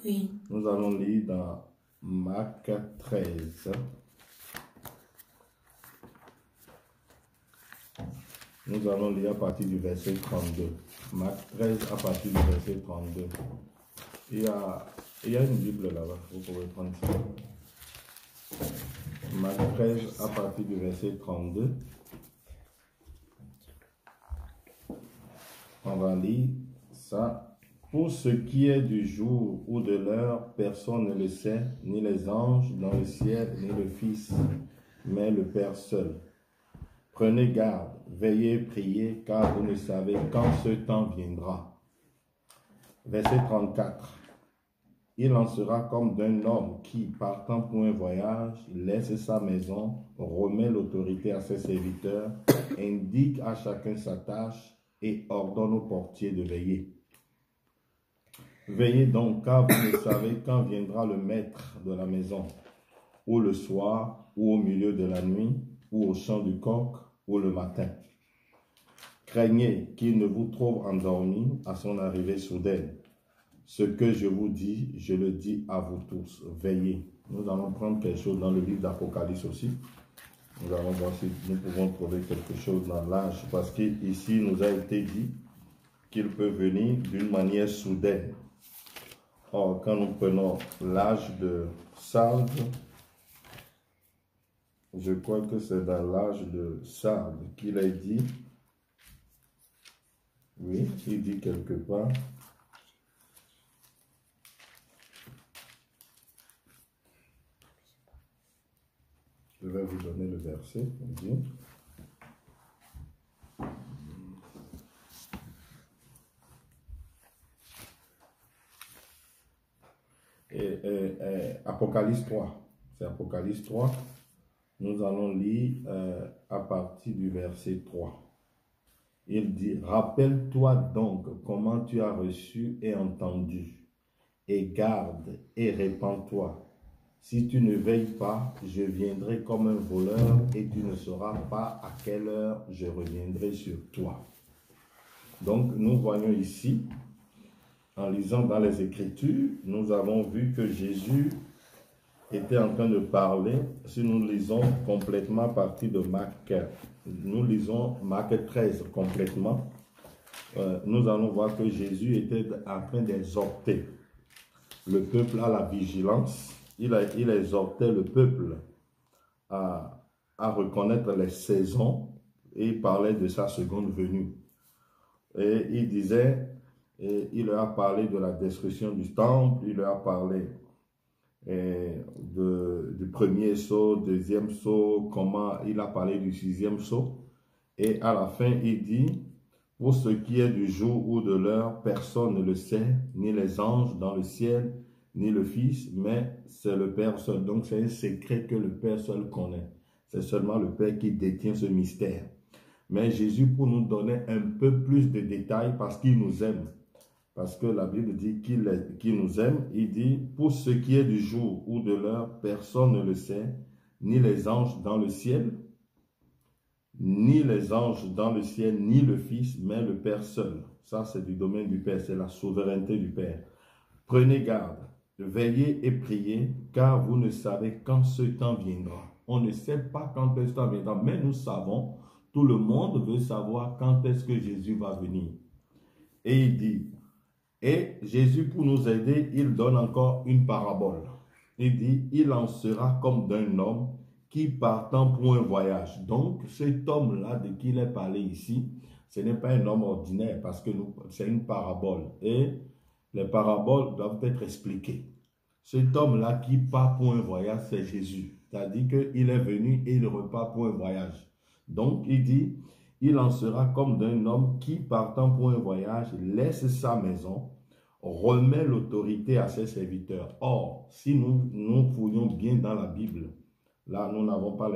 Oui. Nous allons lire dans Marc 13. Nous allons lire à partir du verset 32. Marc 13 à partir du verset 32. Il y a une Bible là-bas, vous pouvez prendre ça. Marc 13 à partir du verset 32. On va lire ça. Pour ce qui est du jour ou de l'heure, personne ne le sait, ni les anges dans le ciel, ni le Fils, mais le Père seul. Prenez garde, veillez, priez, car vous ne savez quand ce temps viendra. Verset 34. Il en sera comme d'un homme qui, partant pour un voyage, laisse sa maison, remet l'autorité à ses serviteurs, indique à chacun sa tâche et ordonne au portier de veiller. Veillez donc, car vous ne savez quand viendra le maître de la maison, ou le soir, ou au milieu de la nuit, ou au chant du coq, ou le matin. Craignez qu'il ne vous trouve endormi à son arrivée soudaine. Ce que je vous dis, je le dis à vous tous. Veillez. Nous allons prendre quelque chose dans le livre d'Apocalypse aussi. Nous allons voir si nous pouvons trouver quelque chose dans l'âge. Parce qu'ici, il nous a été dit qu'il peut venir d'une manière soudaine. Or, quand nous prenons l'âge de Sardes, je crois que c'est dans l'âge de Sardes qu'il a dit, oui, il dit quelque part, je vais vous donner le verset, il dit, Apocalypse 3, c'est Apocalypse 3, nous allons lire à partir du verset 3. Il dit, rappelle-toi donc comment tu as reçu et entendu, et garde et répands-toi. Si tu ne veilles pas, je viendrai comme un voleur et tu ne sauras pas à quelle heure je reviendrai sur toi. Donc, nous voyons ici, en lisant dans les Écritures, nous avons vu que Jésus était en train de parler. Si nous lisons complètement à partir de Marc, nous lisons Marc 13 complètement, nous allons voir que Jésus était en train d'exhorter le peuple à la vigilance. Il exhortait le peuple à reconnaître les saisons et il parlait de sa seconde venue. Et il disait, il leur a parlé de la destruction du temple, il leur a parlé du premier sceau, deuxième sceau, comment il a parlé du sixième sceau. Et à la fin, il dit, pour ce qui est du jour ou de l'heure, personne ne le sait, ni les anges dans le ciel, ni le Fils, mais c'est le Père seul. Donc c'est un secret que le Père seul connaît. C'est seulement le Père qui détient ce mystère. Mais Jésus, pour nous donner un peu plus de détails, parce qu'il nous aime, parce que la Bible dit qu'il nous aime, il dit, pour ce qui est du jour ou de l'heure, personne ne le sait, ni les anges dans le ciel, ni les anges dans le ciel, ni le Fils, mais le Père seul. Ça, c'est du domaine du Père, c'est la souveraineté du Père. Prenez garde, veillez et priez, car vous ne savez quand ce temps viendra. On ne sait pas quand ce temps viendra, mais nous savons, tout le monde veut savoir quand est-ce que Jésus va venir. Et il dit, et Jésus, pour nous aider, il donne encore une parabole. Il dit, il en sera comme d'un homme qui partant pour un voyage. Donc, cet homme-là de qui il est parlé ici, ce n'est pas un homme ordinaire parce que c'est une parabole. Et les paraboles doivent être expliquées. Cet homme-là qui part pour un voyage, c'est Jésus. C'est-à-dire qu'il est venu et il repart pour un voyage. Donc, il dit, il en sera comme d'un homme qui, partant pour un voyage, laisse sa maison, remet l'autorité à ses serviteurs. Or, si nous fouillons bien dans la Bible, là, nous n'avons pas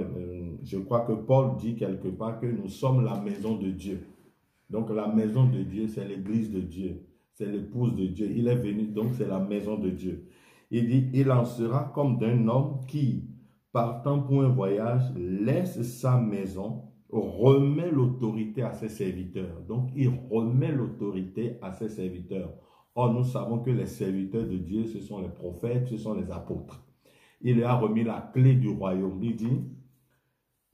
je crois que Paul dit quelque part que nous sommes la maison de Dieu. Donc, la maison de Dieu, c'est l'église de Dieu. C'est l'épouse de Dieu. Il est venu, donc c'est la maison de Dieu. Il dit, il en sera comme d'un homme qui, partant pour un voyage, laisse sa maison, remet l'autorité à ses serviteurs. Donc, il remet l'autorité à ses serviteurs. Or, nous savons que les serviteurs de Dieu, ce sont les prophètes, ce sont les apôtres. Il leur a remis la clé du royaume. Il dit,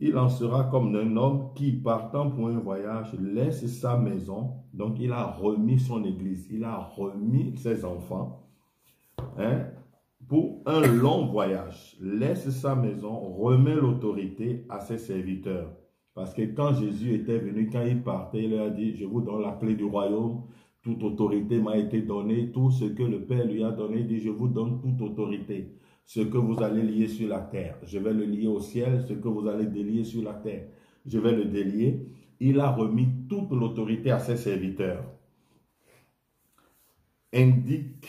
il en sera comme un homme qui, partant pour un voyage, laisse sa maison. Donc, il a remis son église, il a remis ses enfants, hein, pour un long voyage. Laisse sa maison, remet l'autorité à ses serviteurs. Parce que quand Jésus était venu, quand il partait, il leur a dit, je vous donne la clé du royaume, toute autorité m'a été donnée, tout ce que le Père lui a donné, il dit, je vous donne toute autorité. Ce que vous allez lier sur la terre, je vais le lier au ciel. Ce que vous allez délier sur la terre, je vais le délier. Il a remis toute l'autorité à ses serviteurs. Indique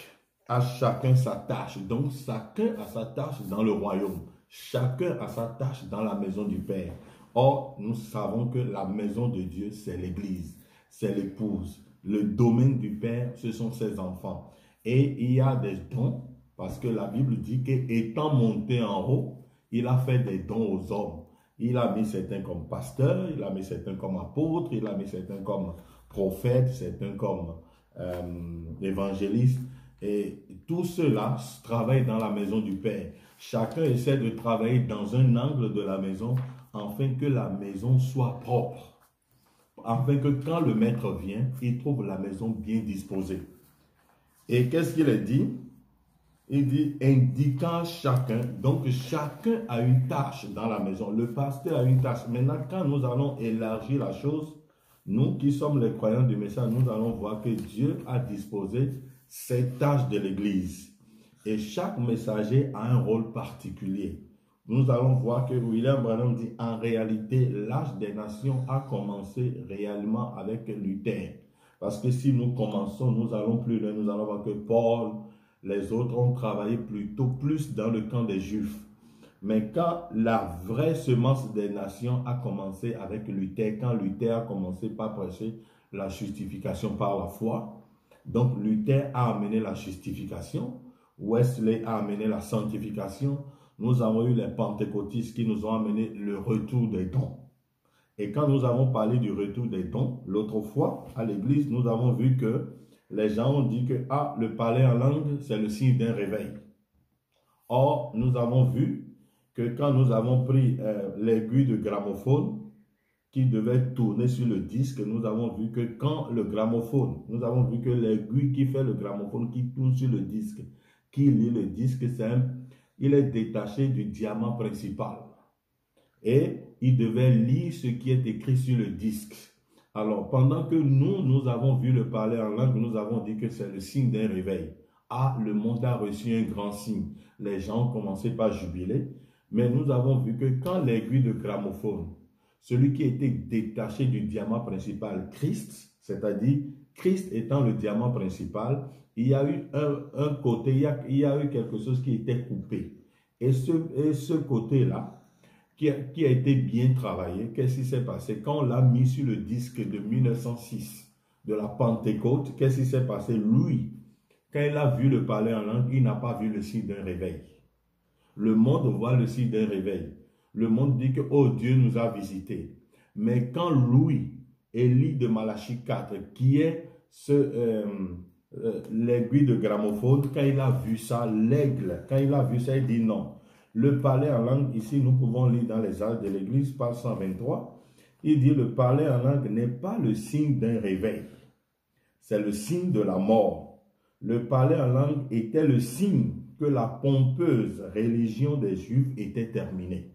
à chacun sa tâche. Donc, chacun a sa tâche dans le royaume. Chacun a sa tâche dans la maison du Père. Or, nous savons que la maison de Dieu, c'est l'église, c'est l'épouse. Le domaine du Père, ce sont ses enfants. Et il y a des dons. Parce que la Bible dit qu'étant monté en haut, il a fait des dons aux hommes. Il a mis certains comme pasteurs, il a mis certains comme apôtres, il a mis certains comme prophètes, certains comme évangélistes. Et tout cela travaille dans la maison du Père. Chacun essaie de travailler dans un angle de la maison afin que la maison soit propre. Afin que quand le maître vient, il trouve la maison bien disposée. Et qu'est-ce qu'il a dit? Il dit, indiquant chacun, donc chacun a une tâche dans la maison. Le pasteur a une tâche. Maintenant, quand nous allons élargir la chose, nous qui sommes les croyants du message, nous allons voir que Dieu a disposé ces tâches de l'Église. Et chaque messager a un rôle particulier. Nous allons voir que William Branham dit, en réalité, l'âge des nations a commencé réellement avec Luther. Parce que si nous commençons, nous allons plus loin, nous allons voir que Paul, les autres ont travaillé plutôt plus dans le camp des Juifs. Mais quand la vraie semence des nations a commencé avec Luther, quand Luther a commencé par prêcher la justification par la foi, donc Luther a amené la justification, Wesley a amené la sanctification, nous avons eu les pentecôtistes qui nous ont amené le retour des dons. Et quand nous avons parlé du retour des dons, l'autre fois à l'église, nous avons vu que les gens ont dit que le parler en langue, c'est le signe d'un réveil. Or, nous avons vu que quand nous avons pris l'aiguille de gramophone qui devait tourner sur le disque, nous avons vu que quand le gramophone, nous avons vu que l'aiguille qui fait le gramophone, qui tourne sur le disque, qui lit le disque, il est détaché du diamant principal. Et il devait lire ce qui est écrit sur le disque. Alors, pendant que nous avons vu le parler en langue, nous avons dit que c'est le signe d'un réveil. Le monde a reçu un grand signe. Les gens ont commencé par jubiler. Mais nous avons vu que quand l'aiguille de gramophone, celui qui était détaché du diamant principal, Christ, c'est-à-dire Christ étant le diamant principal, il y a eu un côté, il y a eu quelque chose qui était coupé. Et ce côté-là, qui a été bien travaillé, qu'est-ce qui s'est passé? Quand on l'a mis sur le disque de 1906, de la Pentecôte, qu'est-ce qui s'est passé? Lui, quand il a vu le parler en langue, il n'a pas vu le signe d'un réveil. Le monde voit le signe d'un réveil. Le monde dit que, oh, Dieu nous a visités. Mais quand Louis, Élie de Malachie 4, qui est l'aiguille de gramophone, quand il a vu ça, l'aigle, quand il a vu ça, il dit non. Le parler en langue, ici, nous pouvons lire dans les Actes de l'Église, page 123, il dit le parler en langue n'est pas le signe d'un réveil, c'est le signe de la mort. Le parler en langue était le signe que la pompeuse religion des Juifs était terminée.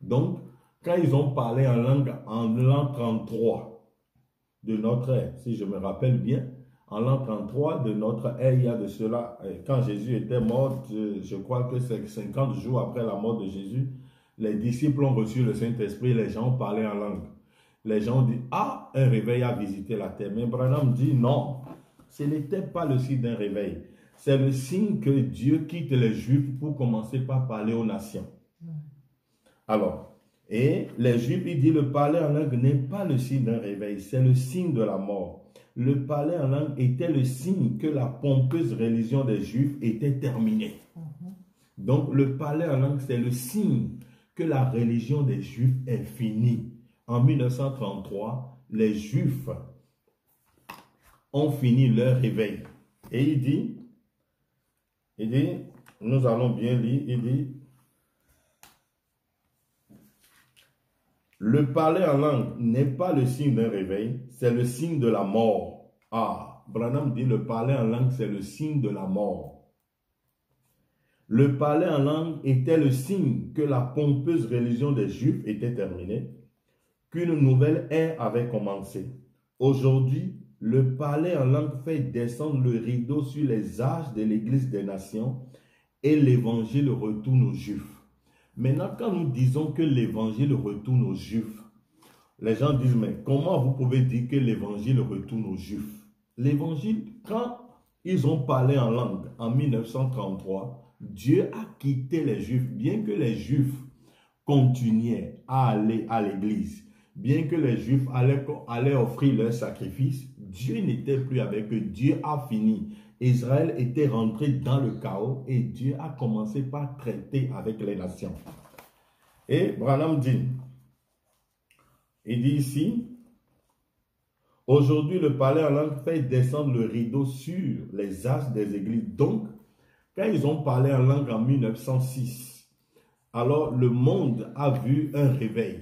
Donc, quand ils ont parlé en langue en l'an 33 de notre ère, si je me rappelle bien, en l'an 33 de notre ère, il y a de cela, quand Jésus était mort, je crois que c'est 50 jours après la mort de Jésus, les disciples ont reçu le Saint-Esprit, les gens ont parlé en langue. Les gens ont dit, un réveil a visité la terre. Mais Branham dit, non, ce n'était pas le signe d'un réveil. C'est le signe que Dieu quitte les Juifs pour commencer par parler aux nations. Alors, et les Juifs, il dit, le parler en langue n'est pas le signe d'un réveil, c'est le signe de la mort. Le parler en langue était le signe que la pompeuse religion des Juifs était terminée. Donc, le parler en langue, c'est le signe que la religion des Juifs est finie. En 1933, les Juifs ont fini leur réveil. Et il dit, nous allons bien lire, il dit, le parler en langue n'est pas le signe d'un réveil, c'est le signe de la mort. Ah, Branham dit, le parler en langue, c'est le signe de la mort. Le parler en langue était le signe que la pompeuse religion des Juifs était terminée, qu'une nouvelle ère avait commencé. Aujourd'hui, le parler en langue fait descendre le rideau sur les âges de l'Église des nations et l'Évangile retourne aux Juifs. Maintenant, quand nous disons que l'Évangile retourne aux Juifs, les gens disent, mais comment vous pouvez dire que l'Évangile retourne aux Juifs? L'Évangile, quand ils ont parlé en langue en 1933, Dieu a quitté les Juifs, bien que les Juifs continuaient à aller à l'église, bien que les Juifs allaient offrir leurs sacrifices, Dieu n'était plus avec eux. Dieu a fini. Israël était rentré dans le chaos et Dieu a commencé par traiter avec les nations. Et Branham dit, il dit ici, aujourd'hui le parler en langue fait descendre le rideau sur les âges des églises. Donc, quand ils ont parlé en langue en 1906, alors le monde a vu un réveil.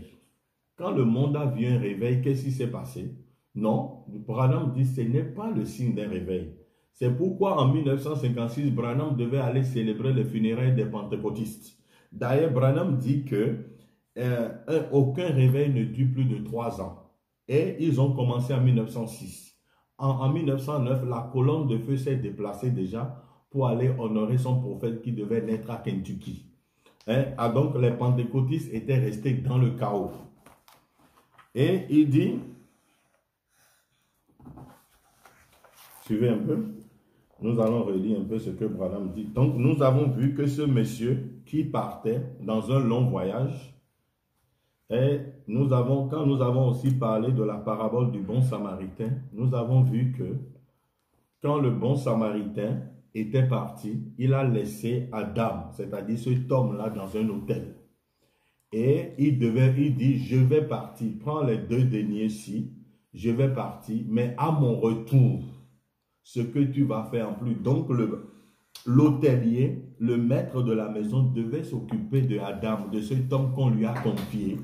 Quand le monde a vu un réveil, qu'est-ce qui s'est passé? Non, Branham dit, ce n'est pas le signe d'un réveil. C'est pourquoi en 1956, Branham devait aller célébrer les funérailles des pentecôtistes. D'ailleurs, Branham dit que aucun réveil ne dure plus de 3 ans. Et ils ont commencé en 1906. En 1909, la colonne de feu s'est déplacée déjà pour aller honorer son prophète qui devait naître à Kentucky. Donc, les pentecôtistes étaient restés dans le chaos. Et il dit, suivez un peu, nous allons relire un peu ce que Branham dit. Donc, nous avons vu que ce monsieur qui partait dans un long voyage, et quand nous avons aussi parlé de la parabole du bon samaritain, nous avons vu que quand le bon samaritain était parti, il a laissé Adam, c'est-à-dire cet homme-là, dans un hôtel. Et il dit, je vais partir, prends les 2 deniers-ci, je vais partir, mais à mon retour, ce que tu vas faire en plus. Donc, l'hôtelier, le maître de la maison, devait s'occuper de Adam, de cet homme qu'on lui a confié,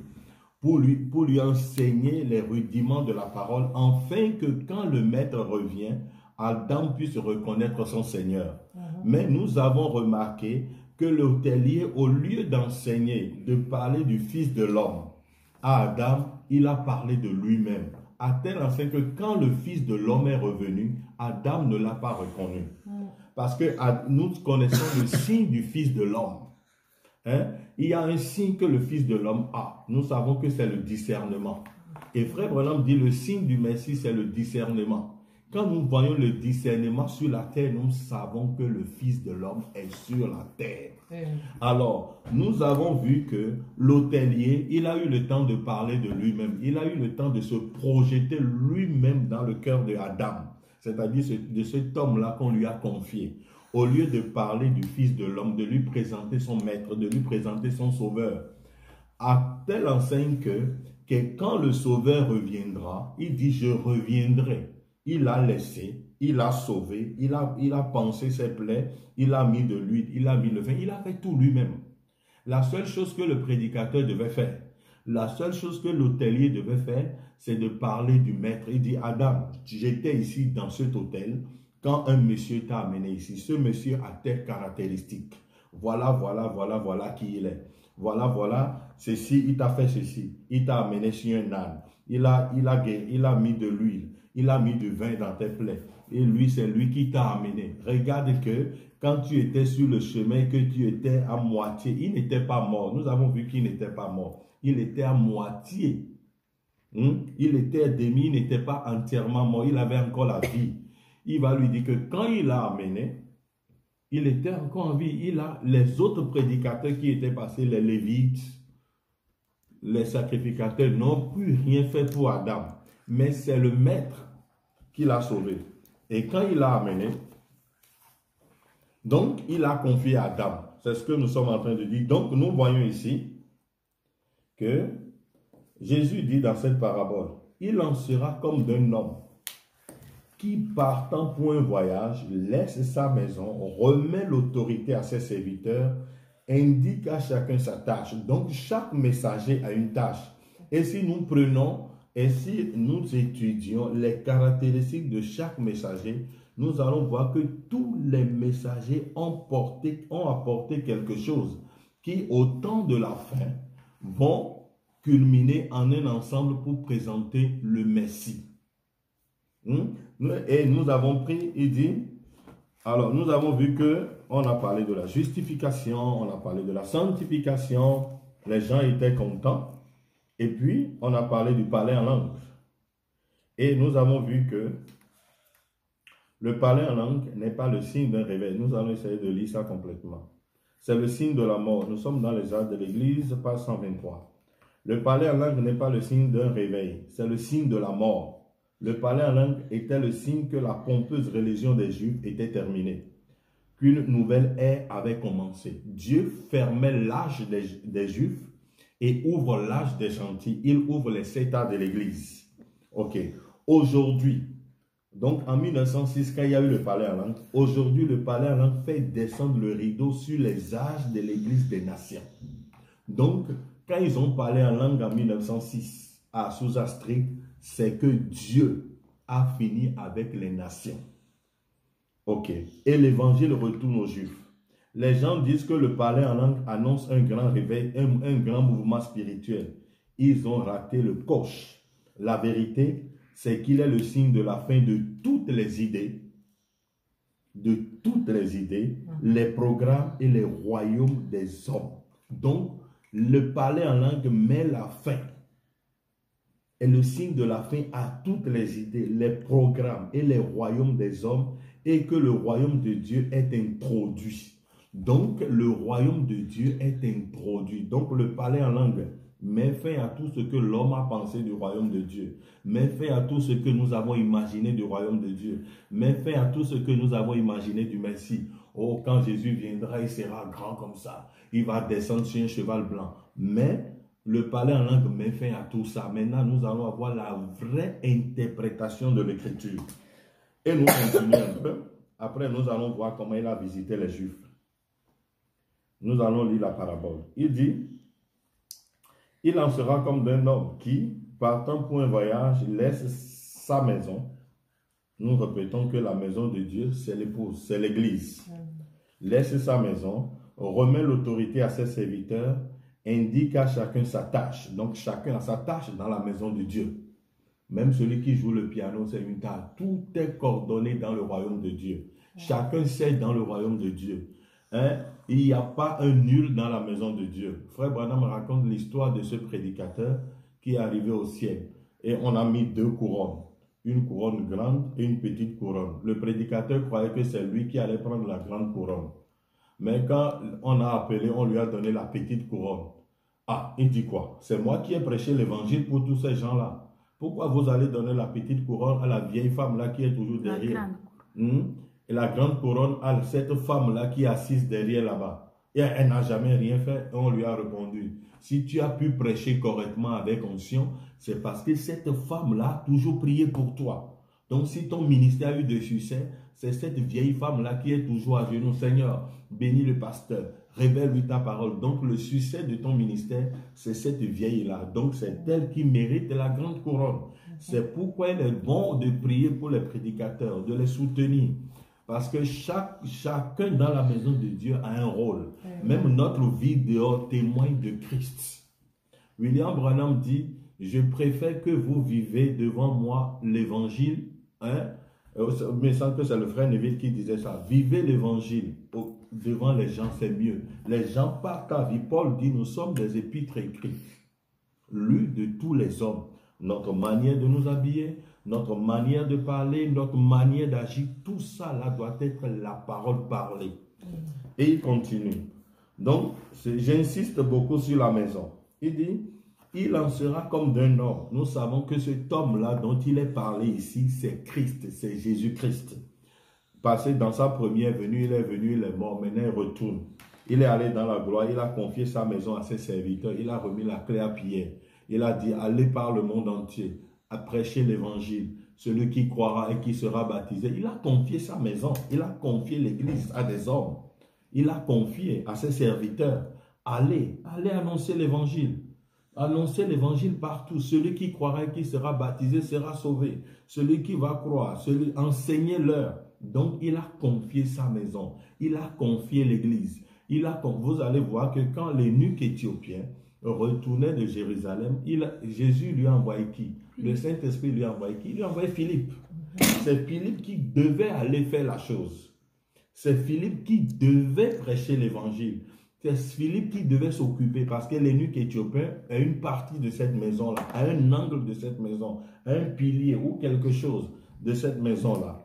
pour lui enseigner les rudiments de la parole, afin que quand le maître revient, Adam puisse reconnaître son Seigneur. Mais nous avons remarqué que l'hôtelier, au lieu d'enseigner, de parler du Fils de l'homme à Adam, il a parlé de lui-même. À tel enseigne que quand le Fils de l'homme est revenu, Adam ne l'a pas reconnu. Parce que nous connaissons le signe du Fils de l'homme. Il y a un signe que le Fils de l'homme a. Nous savons que c'est le discernement. Et Frère Branham dit le signe du Messie, c'est le discernement. Quand nous voyons le discernement sur la terre, nous savons que le Fils de l'homme est sur la terre. Alors, nous avons vu que l'hôtelier, il a eu le temps de parler de lui-même. Il a eu le temps de se projeter lui-même dans le cœur de Adam. C'est-à-dire de cet homme-là qu'on lui a confié. Au lieu de parler du Fils de l'homme, de lui présenter son maître, de lui présenter son sauveur. À telle enseigne que quand le sauveur reviendra, il dit « je reviendrai ». Il a laissé, il a sauvé, il a pansé ses plaies, il a mis de l'huile, il a mis le vin, il a fait tout lui-même. La seule chose que le prédicateur devait faire, la seule chose que l'hôtelier devait faire, c'est de parler du maître. Il dit, Adam, j'étais ici dans cet hôtel quand un monsieur t'a amené ici. Ce monsieur a telle caractéristique. Voilà qui il est. Voilà, ceci, il t'a fait ceci. Il t'a amené sur un âne. Il a mis de l'huile. Il a mis du vin dans tes plaies. Et lui, c'est lui qui t'a amené. Regarde que quand tu étais sur le chemin, que tu étais à moitié, il n'était pas mort. Nous avons vu qu'il n'était pas mort. Il était à moitié. Il était à demi, il n'était pas entièrement mort. Il avait encore la vie. Il va lui dire que quand il l'a amené, il était encore en vie. Les autres prédicateurs qui étaient passés, les Lévites, les sacrificateurs, n'ont plus rien fait pour Adam. Mais c'est le maître qui l'a sauvé. Et quand il l'a amené, donc il a confié à Adam. C'est ce que nous sommes en train de dire. Donc nous voyons ici que Jésus dit dans cette parabole, il en sera comme d'un homme qui partant pour un voyage, laisse sa maison, remet l'autorité à ses serviteurs, indique à chacun sa tâche. Donc, chaque messager a une tâche. Et si nous prenons, et si nous étudions les caractéristiques de chaque messager, nous allons voir que tous les messagers ont apporté quelque chose qui, au temps de la fin, vont culminer en un ensemble pour présenter le Messie. Et nous avons pris, il dit, alors nous avons vu que on a parlé de la justification, on a parlé de la sanctification, les gens étaient contents, et puis on a parlé du parler en langue. Et nous avons vu que le parler en langue n'est pas le signe d'un réveil. Nous allons essayer de lire ça complètement. C'est le signe de la mort. Nous sommes dans les actes de l'Église, page 123. Le parler en langue n'est pas le signe d'un réveil, c'est le signe de la mort. Le parler en langue était le signe que la pompeuse religion des Juifs était terminée, qu'une nouvelle ère avait commencé. Dieu fermait l'âge des Juifs et ouvre l'âge des gentils. Il ouvre les 7 âges de l'Église. Ok. Aujourd'hui, donc en 1906, quand il y a eu le parler en langue, aujourd'hui le parler en langue fait descendre le rideau sur les âges de l'Église des nations. Donc, quand ils ont parlé en langue en 1906 à Azusa Street, c'est que Dieu a fini avec les nations. Ok. Et l'évangile retourne aux Juifs. Les gens disent que le parler en langue annonce un grand réveil, un grand mouvement spirituel. Ils ont raté le coche. La vérité, c'est qu'il est le signe de la fin de toutes les idées, les programmes et les royaumes des hommes. Donc, le parler en langue met la fin, est le signe de la fin à toutes les idées, les programmes et les royaumes des hommes, et que le royaume de Dieu est introduit. Donc, le royaume de Dieu est introduit. Donc, le parler en langue met fin à tout ce que l'homme a pensé du royaume de Dieu, met fin à tout ce que nous avons imaginé du royaume de Dieu, met fin à tout ce que nous avons imaginé du Messie. Oh, quand Jésus viendra, il sera grand comme ça. Il va descendre sur un cheval blanc. Mais le parler en langue met fin à tout ça. Maintenant, nous allons avoir la vraie interprétation de l'Écriture. Et nous continuons un peu. Après, nous allons voir comment il a visité les Juifs. Nous allons lire la parabole. Il dit, il en sera comme d'un homme qui, partant pour un voyage, laisse sa maison. Nous répétons que la maison de Dieu, c'est l'épouse, c'est l'Église. Laisse sa maison, remet l'autorité à ses serviteurs, indique à chacun sa tâche. Donc, chacun a sa tâche dans la maison de Dieu. Même celui qui joue le piano, c'est une tâche. Tout est coordonné dans le royaume de Dieu. Chacun sait dans le royaume de Dieu. Hein? Il n'y a pas un nul dans la maison de Dieu. Frère Branham raconte l'histoire de ce prédicateur qui est arrivé au ciel. Et on a mis 2 couronnes. Une couronne grande et une petite couronne. Le prédicateur croyait que c'est lui qui allait prendre la grande couronne. Mais quand on a appelé, on lui a donné la petite couronne. Ah, il dit quoi? C'est moi qui ai prêché l'évangile pour tous ces gens-là. Pourquoi vous allez donner la petite couronne à la vieille femme-là qui est toujours derrière? Et la grande couronne à cette femme-là qui est assise derrière là-bas. Et elle n'a jamais rien fait. Et on lui a répondu, si tu as pu prêcher correctement avec onction, c'est parce que cette femme-là a toujours prié pour toi. Donc si ton ministère a eu de succès, c'est cette vieille femme-là qui est toujours à genoux. Seigneur, bénis le pasteur, révèle-lui ta parole. Donc le succès de ton ministère, c'est cette vieille-là. Donc c'est elle qui mérite la grande couronne. C'est pourquoi il est bon de prier pour les prédicateurs, de les soutenir. Parce que chacun dans la maison de Dieu a un rôle. Même notre vie dehors témoigne de Christ. William Branham dit, je préfère que vous vivez devant moi l'évangile. Hein? Il me semble que c'est le frère Neville qui disait ça. Vivez l'évangile devant les gens, c'est mieux. Les gens par ta vie. Paul dit, nous sommes des épîtres écrits, lus de tous les hommes. Notre manière de nous habiller, notre manière de parler, notre manière d'agir, tout ça là doit être la parole parlée. Et il continue. Donc, j'insiste beaucoup sur la maison. Il dit, il en sera comme d'un homme. Nous savons que cet homme-là dont il est parlé ici, c'est Christ, c'est Jésus-Christ. Passé dans sa première venue, il est mort, maintenant il retourne. Il est allé dans la gloire, il a confié sa maison à ses serviteurs, il a remis la clé à Pierre. Il a dit, allez par le monde entier, à prêcher l'évangile. celui qui croira et qui sera baptisé. Il a confié sa maison, il a confié l'église à des hommes. Il a confié à ses serviteurs. Allez annoncer l'évangile. Annoncez l'évangile partout. Celui qui croira et qui sera baptisé sera sauvé. Celui qui va croire, enseignez-leur. Donc, il a confié sa maison. Il a confié l'église. Vous allez voir que quand l'eunuque éthiopien retournait de Jérusalem, Jésus lui a envoyé qui? Le Saint-Esprit lui a envoyé qui? Il lui a envoyé Philippe. C'est Philippe qui devait aller faire la chose. C'est Philippe qui devait prêcher l'évangile. C'est Philippe qui devait s'occuper parce que l'eunuque éthiopien a une partie de cette maison-là, a un angle de cette maison, un pilier ou quelque chose de cette maison-là.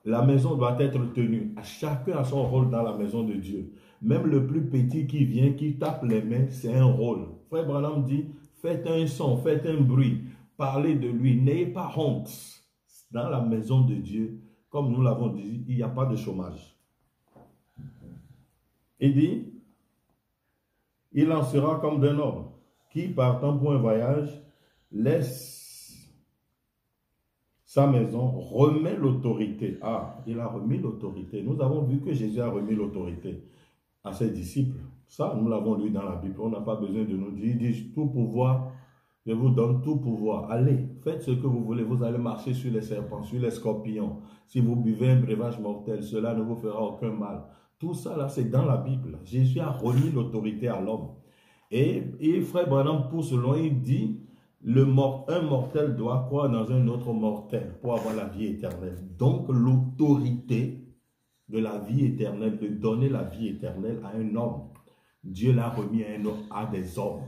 La maison doit être tenue. Chacun a son rôle dans la maison de Dieu. Même le plus petit qui vient, qui tape les mains, c'est un rôle. Frère Branham dit, faites un son, faites un bruit, parlez de lui, n'ayez pas honte. Dans la maison de Dieu, comme nous l'avons dit, il n'y a pas de chômage. Il dit, il en sera comme d'un homme qui, partant pour un voyage, laisse sa maison, remet l'autorité. Ah, il a remis l'autorité. Nous avons vu que Jésus a remis l'autorité à ses disciples. Ça, nous l'avons lu dans la Bible. On n'a pas besoin de nous dire, il dit, tout pouvoir, je vous donne tout pouvoir. Allez, faites ce que vous voulez. Vous allez marcher sur les serpents, sur les scorpions. Si vous buvez un breuvage mortel, cela ne vous fera aucun mal. Tout ça, là, c'est dans la Bible. Jésus a remis l'autorité à l'homme. Et frère Branham pousse loin, il dit, un mortel doit croire dans un autre mortel pour avoir la vie éternelle. Donc, l'autorité de la vie éternelle, de donner la vie éternelle à un homme, Dieu l'a remis à des hommes.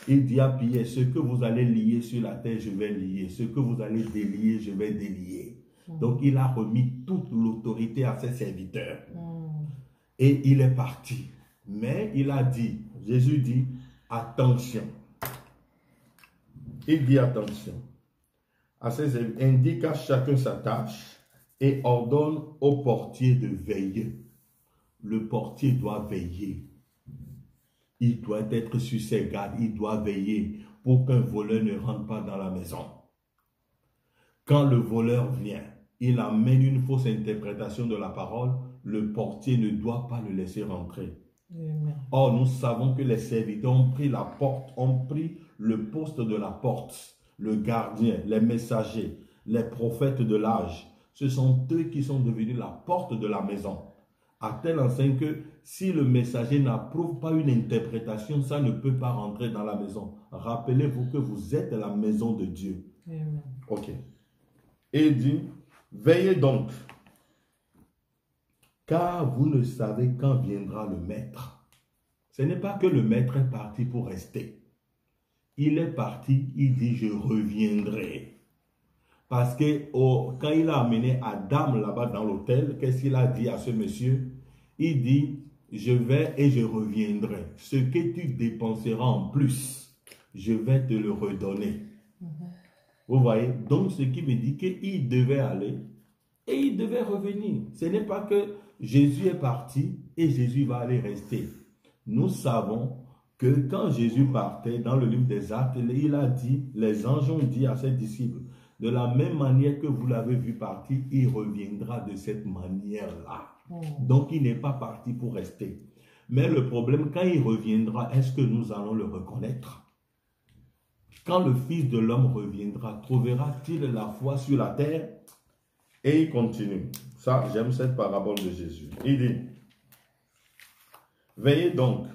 Il dit à Pierre, ce que vous allez lier sur la terre, je vais lier. Ce que vous allez délier, je vais délier. Donc, il a remis toute l'autorité à ses serviteurs. Et il est parti. Mais il a dit, Jésus dit, attention. Il dit attention. Indique à chacun sa tâche et ordonne au portier de veiller. Le portier doit veiller. Il doit être sur ses gardes. Il doit veiller pour qu'un voleur ne rentre pas dans la maison. Quand le voleur vient, il amène une fausse interprétation de la parole, le portier ne doit pas le laisser rentrer. Or, nous savons que les serviteurs ont pris la porte, ont pris le poste de la porte, le gardien, les messagers, les prophètes de l'âge. Ce sont eux qui sont devenus la porte de la maison. À tel enseigne que si le messager n'approuve pas une interprétation, ça ne peut pas rentrer dans la maison. Rappelez-vous que vous êtes la maison de Dieu. Amen. Ok. Et il dit, veillez donc, car vous ne savez quand viendra le maître. Ce n'est pas que le maître est parti pour rester. Il est parti, il dit, je reviendrai. Parce que quand il a amené Adam là-bas dans l'hôtel, qu'est-ce qu'il a dit à ce monsieur? Il dit, je vais et je reviendrai. Ce que tu dépenseras en plus, je vais te le redonner. Vous voyez? Donc, ce qui veut dire qu'il devait aller et il devait revenir. Ce n'est pas que Jésus est parti et Jésus va aller rester. Nous savons que quand Jésus partait, dans le livre des Actes, il a dit, les anges ont dit à ses disciples, de la même manière que vous l'avez vu partir, il reviendra de cette manière-là. Donc, il n'est pas parti pour rester. Mais le problème, quand il reviendra, est-ce que nous allons le reconnaître? Quand le Fils de l'homme reviendra, trouvera-t-il la foi sur la terre? Et il continue. Ça, j'aime cette parabole de Jésus. Il dit, veillez donc,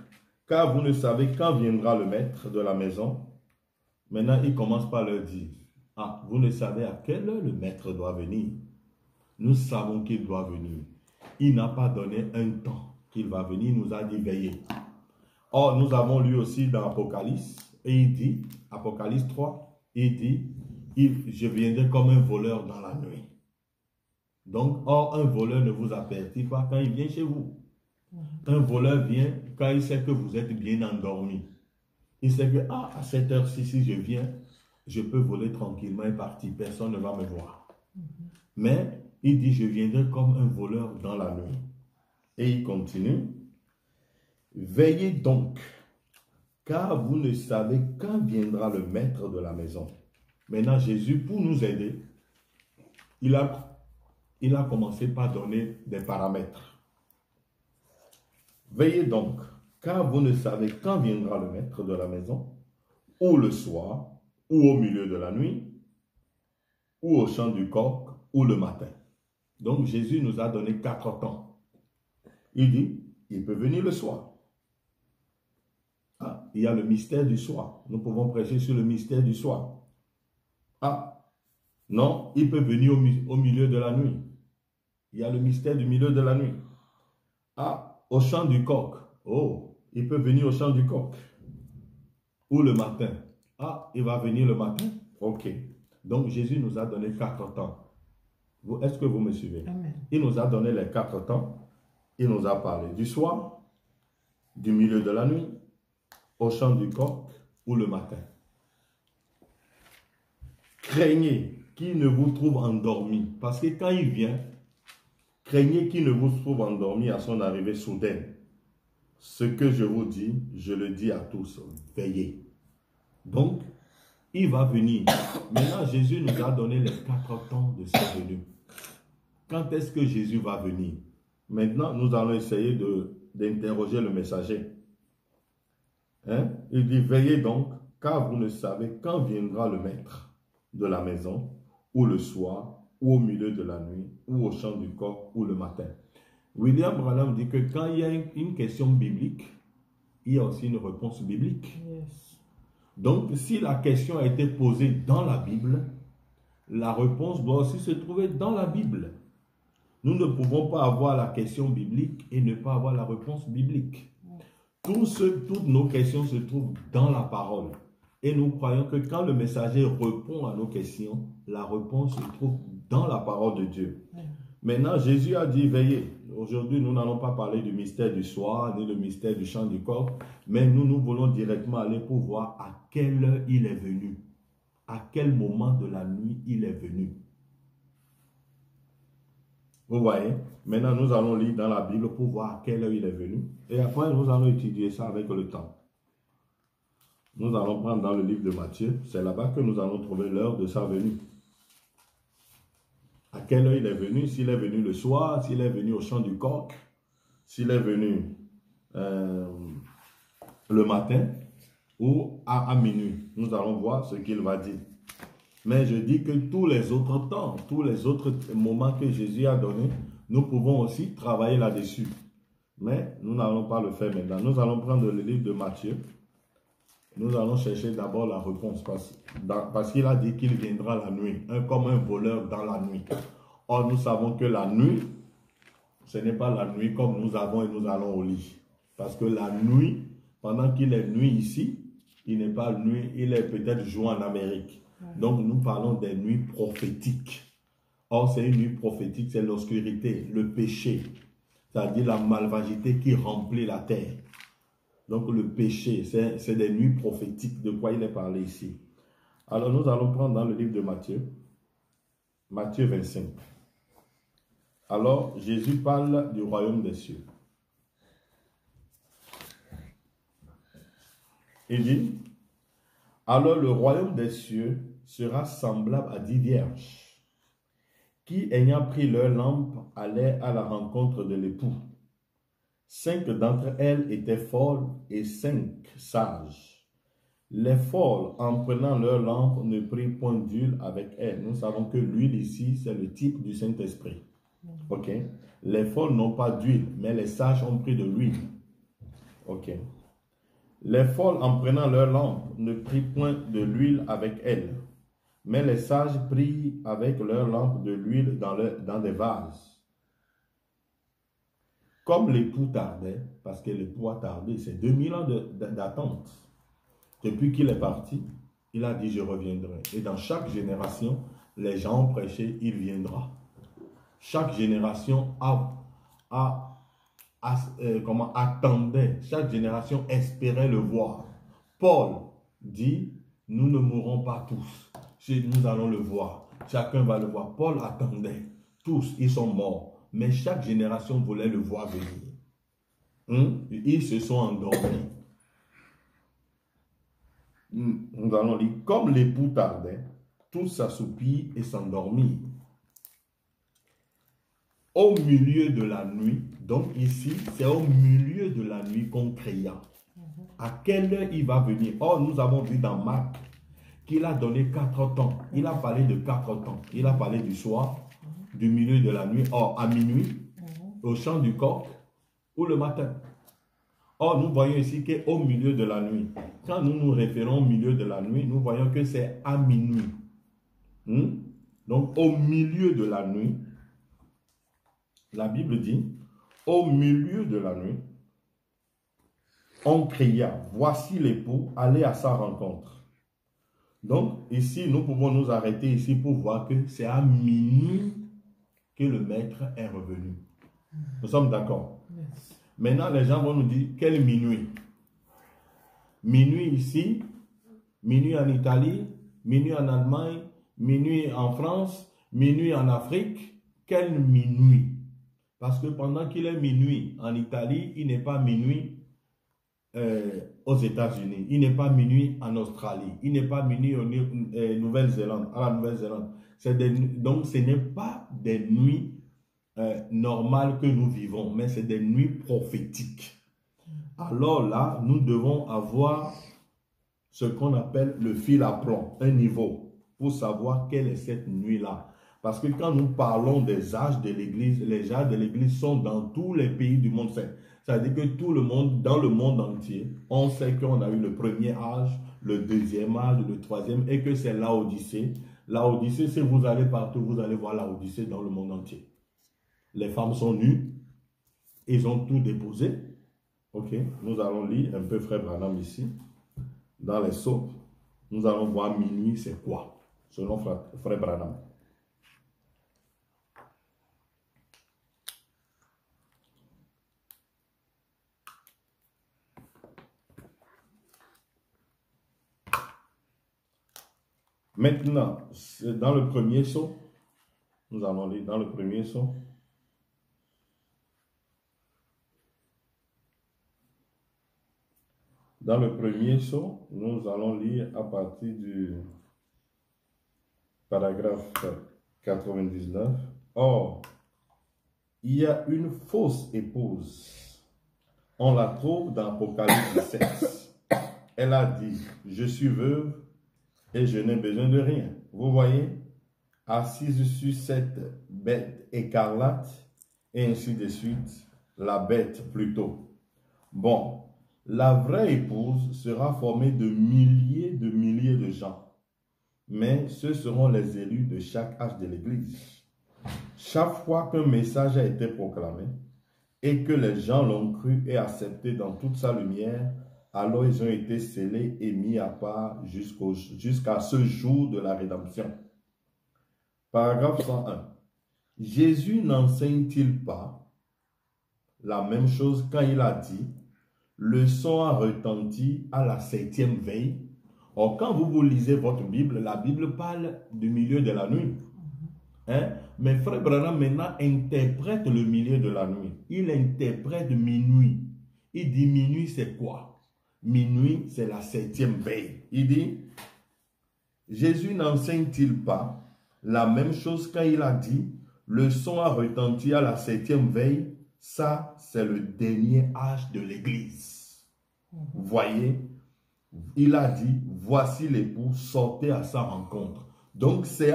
car vous ne savez quand viendra le maître de la maison. Maintenant, il commence par leur dire, ah, vous ne savez à quelle heure le maître doit venir. Nous savons qu'il doit venir. Il n'a pas donné un temps qu'il va venir, il nous a dit veillez. Or, nous avons lu aussi dans Apocalypse, et il dit, Apocalypse 3, il dit, je viendrai comme un voleur dans la nuit. Donc, or, un voleur ne vous avertit pas quand il vient chez vous. Un voleur vient quand il sait que vous êtes bien endormi. Il sait que, à cette heure-ci, si je viens, je peux voler tranquillement et partir. Personne ne va me voir. Mais, il dit, je viendrai comme un voleur dans la nuit. Et il continue. Veillez donc, car vous ne savez quand viendra le maître de la maison. Maintenant, Jésus, pour nous aider, il a commencé par donner des paramètres. Veillez donc, car vous ne savez quand viendra le maître de la maison, ou le soir, ou au milieu de la nuit, ou au chant du coq, ou le matin. Donc Jésus nous a donné 4 temps. Il dit, il peut venir le soir. Ah, il y a le mystère du soir. Nous pouvons prêcher sur le mystère du soir. Ah, non, il peut venir au milieu de la nuit. Il y a le mystère du milieu de la nuit. Ah, au chant du coq. Oh, il peut venir au chant du coq. Ou le matin. Ah, il va venir le matin. Ok. Donc Jésus nous a donné 4 temps. Est-ce que vous me suivez? Amen. Il nous a donné les 4 temps. Il nous a parlé du soir, du milieu de la nuit, au chant du coq ou le matin. Craignez qu'il ne vous trouve endormi. Parce que quand il vient, craignez qu'il ne vous trouve endormi à son arrivée soudaine. Ce que je vous dis, je le dis à tous. Veillez. Donc, il va venir. Maintenant, Jésus nous a donné les 4 temps de sa venue. Quand est-ce que Jésus va venir? Maintenant, nous allons essayer d'interroger le messager. Hein? Il dit, veillez donc, car vous ne savez quand viendra le maître de la maison, ou le soir, ou au milieu de la nuit, ou au chant du coq, ou le matin. William Branham dit que quand il y a une question biblique, il y a aussi une réponse biblique. Yes. Donc, si la question a été posée dans la Bible, la réponse doit aussi se trouver dans la Bible. Nous ne pouvons pas avoir la question biblique et ne pas avoir la réponse biblique. Toutes nos questions se trouvent dans la parole. Et nous croyons que quand le messager répond à nos questions, la réponse se trouve dans la parole de Dieu. Maintenant, Jésus a dit, veillez. Aujourd'hui, nous n'allons pas parler du mystère du soir, ni le mystère du chant du coq, mais nous voulons directement aller pour voir à quelle heure il est venu. À quel moment de la nuit il est venu. Vous voyez? Maintenant, nous allons lire dans la Bible pour voir à quelle heure il est venu. Et après, nous allons étudier ça avec le temps. Nous allons prendre dans le livre de Matthieu. C'est là-bas que nous allons trouver l'heure de sa venue. À quelle heure il est venu? S'il est venu le soir, s'il est venu au chant du coq, s'il est venu le matin ou à minuit. Nous allons voir ce qu'il va dire. Mais je dis que tous les autres temps, tous les autres moments que Jésus a donnés, nous pouvons aussi travailler là-dessus. Mais nous n'allons pas le faire maintenant. Nous allons prendre le livre de Matthieu. Nous allons chercher d'abord la réponse parce qu'il a dit qu'il viendra la nuit, comme un voleur dans la nuit. Or, nous savons que la nuit, ce n'est pas la nuit comme nous avons et nous allons au lit. Parce que la nuit, pendant qu'il est nuit ici, il n'est pas nuit, il est peut-être jour en Amérique. Donc, nous parlons des nuits prophétiques. Or, c'est une nuit prophétique, c'est l'obscurité, le péché, c'est-à-dire la malvagité qui remplit la terre. Donc, le péché, c'est des nuits prophétiques, de quoi il est parlé ici. Alors, nous allons prendre dans le livre de Matthieu, Matthieu 25. Alors, Jésus parle du royaume des cieux. Il dit, alors le royaume des cieux sera semblable à 10 vierges qui, ayant pris leur lampe, allaient à la rencontre de l'époux. 5 d'entre elles étaient folles et 5 sages. Les folles, en prenant leur lampe, ne prirent point d'huile avec elles. Nous savons que l'huile ici, c'est le type du Saint-Esprit. Ok. Les folles n'ont pas d'huile, mais les sages ont pris de l'huile. Ok. Les folles, en prenant leur lampe, ne prirent point de l'huile avec elles. Mais les sages prirent avec leur lampe de l'huile dans des vases. Comme l'époux tardait, parce que l'époux a tardé, c'est 2000 ans d'attente. Depuis qu'il est parti, il a dit, je reviendrai. Et dans chaque génération, les gens ont prêché, il viendra. Chaque génération attendait, chaque génération espérait le voir. Paul dit, nous ne mourrons pas tous. Nous allons le voir. Chacun va le voir. Paul attendait. Tous, ils sont morts. Mais chaque génération voulait le voir venir. Ils se sont endormis. Nous allons lire. Comme l'époux tardait, tous s'assoupirent et s'endormirent. Au milieu de la nuit, donc ici, c'est au milieu de la nuit qu'on cria. À quelle heure il va venir? Or, nous avons vu dans Marc qu'il a donné 4 temps. Il a parlé de 4 temps. Il a parlé du soir, du milieu de la nuit, or à minuit, au chant du coq ou le matin. Or, nous voyons ici qu'au milieu de la nuit, quand nous nous référons au milieu de la nuit, nous voyons que c'est à minuit. Donc, au milieu de la nuit, la Bible dit, au milieu de la nuit, on cria, voici l'époux, allez à sa rencontre. Donc, ici, nous pouvons nous arrêter ici pour voir que c'est à minuit que le maître est revenu. Nous sommes d'accord? Yes. Maintenant, les gens vont nous dire, quel minuit? Minuit ici, minuit en Italie, minuit en Allemagne, minuit en France, minuit en Afrique. Quel minuit? Parce que pendant qu'il est minuit en Italie, il n'est pas minuit aux États-Unis, il n'est pas minuit en Australie, il n'est pas minuit en Nouvelle-Zélande, à la Nouvelle-Zélande. Donc, ce n'est pas des nuits normales que nous vivons, mais c'est des nuits prophétiques. Alors là, nous devons avoir ce qu'on appelle le fil à plomb, un niveau, pour savoir quelle est cette nuit-là. Parce que quand nous parlons des âges de l'Église, les âges de l'Église sont dans tous les pays du monde. C'est-à-dire que tout le monde, dans le monde entier, on sait qu'on a eu le premier âge, le deuxième âge, le troisième, et que c'est l'Odyssée. L'Odyssée, si vous allez partout, vous allez voir l'Odyssée dans le monde entier. Les femmes sont nues, ils ont tout déposé. Ok, nous allons lire un peu Frère Branham ici, dans les Sceaux. Nous allons voir minuit, c'est quoi, selon Frère Branham. Maintenant, dans le premier sceau, nous allons lire dans le premier sceau. Dans le premier sceau, nous allons lire à partir du paragraphe 99. Or, il y a une fausse épouse. On la trouve dans Apocalypse 17. Elle a dit, je suis veuve et je n'ai besoin de rien. Vous voyez, assise sur cette bête écarlate, et ainsi de suite, la bête plutôt. Bon, la vraie épouse sera formée de milliers de gens, mais ce seront les élus de chaque âge de l'Église. Chaque fois qu'un message a été proclamé et que les gens l'ont cru et accepté dans toute sa lumière, alors ils ont été scellés et mis à part jusqu'à ce jour de la rédemption. Paragraphe 101. Jésus n'enseigne-t-il pas la même chose quand il a dit « Le son a retenti à la 7e veille ». Or, quand vous lisez votre Bible, la Bible parle du milieu de la nuit. Mais Frère Branham maintenant interprète le milieu de la nuit. Il interprète minuit. Il dit minuit c'est quoi? Minuit, c'est la 7e veille. Il dit, Jésus n'enseigne-t-il pas la même chose quand il a dit, le son a retenti à la 7e veille? Ça, c'est le dernier âge de l'Église. Vous voyez, il a dit, voici l'époux, sortez à sa rencontre. Donc, c'est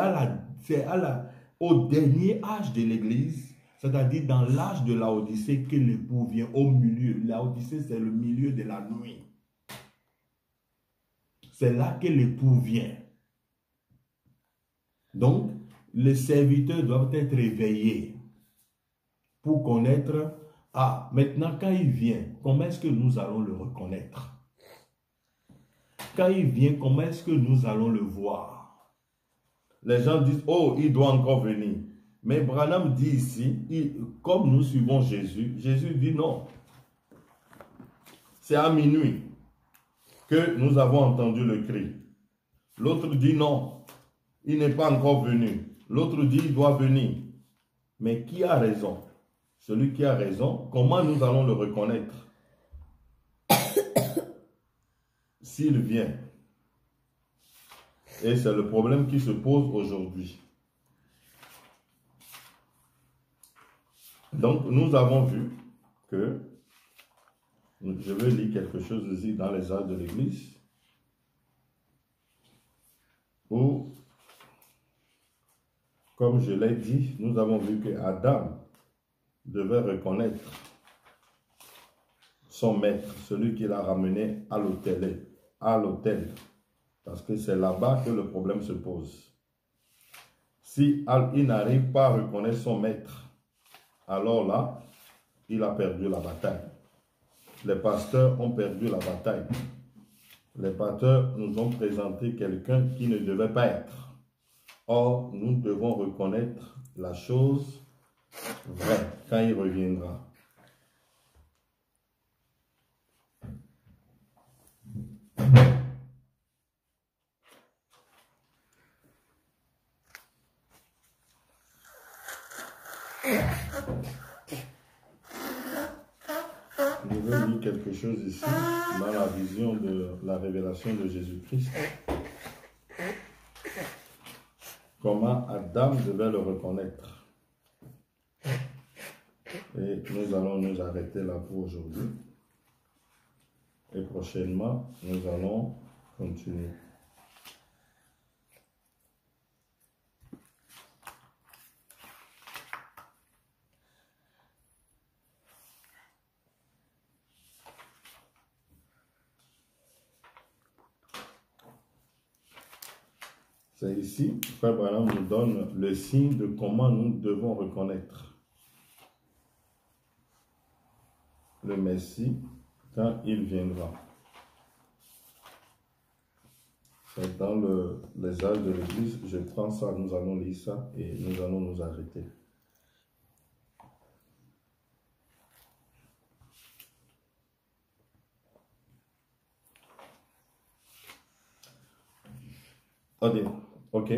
au dernier âge de l'Église, c'est-à-dire dans l'âge de l'Odyssée, que l'époux vient au milieu. L'Odyssée, c'est le milieu de la nuit. C'est là que l'époux vient. Donc, les serviteurs doivent être éveillés pour connaître, maintenant quand il vient, comment est-ce que nous allons le reconnaître? Quand il vient, comment est-ce que nous allons le voir? Les gens disent, oh, il doit encore venir. Mais Branham dit ici, comme nous suivons Jésus, Jésus dit non. C'est à minuit que nous avons entendu le cri. L'autre dit non, il n'est pas encore venu. L'autre dit il doit venir. Mais qui a raison? Celui qui a raison, comment nous allons le reconnaître? S'il vient. Et c'est le problème qui se pose aujourd'hui. Donc, nous avons vu que, je vais lire quelque chose ici dans les Actes de l'Église, où, comme je l'ai dit, nous avons vu que Adam devait reconnaître son maître, celui qui l'a ramené à l'autel, parce que c'est là-bas que le problème se pose. Si il n'arrive pas à reconnaître son maître, alors là, il a perdu la bataille. Les pasteurs ont perdu la bataille. Les pasteurs nous ont présenté quelqu'un qui ne devait pas être. Or, nous devons reconnaître la chose vraie quand il reviendra. Je veux lire quelque chose ici, dans la vision de la révélation de Jésus-Christ. Comment Adam devait le reconnaître. Et nous allons nous arrêter là pour aujourd'hui. Et prochainement, nous allons continuer. C'est ici, Frère Branham nous donne le signe de comment nous devons reconnaître le Messie quand il viendra. C'est dans les âges de l'Église, je prends ça, nous allons lire ça et nous allons nous arrêter. Ok.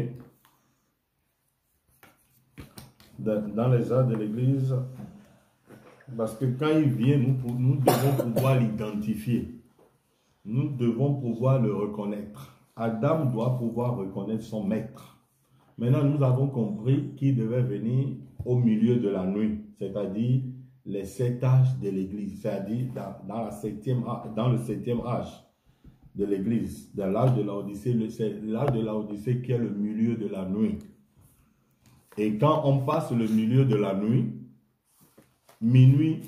Dans les âges de l'Église, parce que quand il vient, nous devons pouvoir l'identifier. Nous devons pouvoir le reconnaître. Adam doit pouvoir reconnaître son maître. Maintenant, nous avons compris qu'il devait venir au milieu de la nuit, c'est-à-dire les 7 âges de l'Église, c'est-à-dire dans le 7e âge de l'Église, dans l'âge de l'Odyssée, c'est l'âge de l'Odyssée qui est le milieu de la nuit. Et quand on passe le milieu de la nuit, minuit,